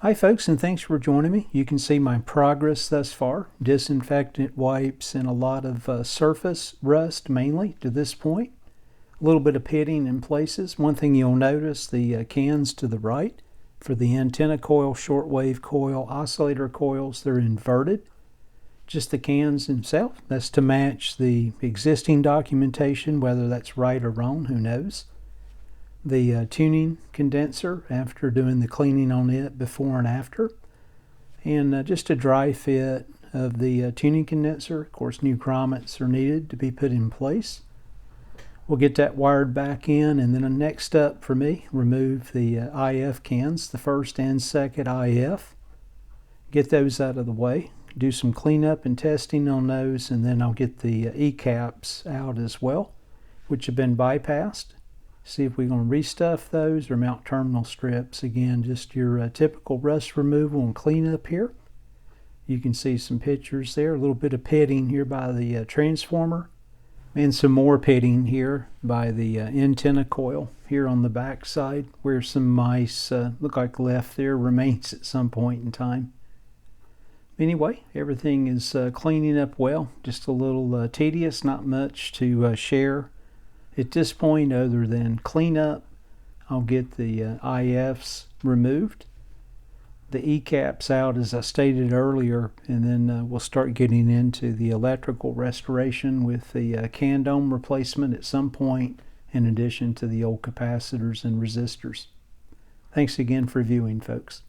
Hi folks, and thanks for joining me. You can see my progress thus far. Disinfectant wipes and a lot of surface rust mainly to this point. A little bit of pitting in places. One thing you'll notice, the cans to the right for the antenna coil, shortwave coil, oscillator coils, they're inverted. Just the cans themselves. That's to match the existing documentation, whether that's right or wrong, who knows. The tuning condenser after doing the cleaning on it before and after, and just a dry fit of the tuning condenser. Of course, new grommets are needed to be put in place. We'll get that wired back in, and then the next up for me, remove the IF cans, the first and second IF, get those out of the way, do some cleanup and testing on those, and then I'll get the E caps out as well, which have been bypassed. See if we're going to restuff those or mount terminal strips. Again, just your typical rust removal and cleanup here. You can see some pictures there, a little bit of pitting here by the transformer, and some more pitting here by the antenna coil here on the back side, where some mice look like left their remains at some point in time. Anyway, everything is cleaning up well, just a little tedious, not much to share at this point other than cleanup. I'll get the IFs removed, the E caps out as I stated earlier, and then we'll start getting into the electrical restoration with the can dome replacement at some point, in addition to the old capacitors and resistors. Thanks again for viewing, folks.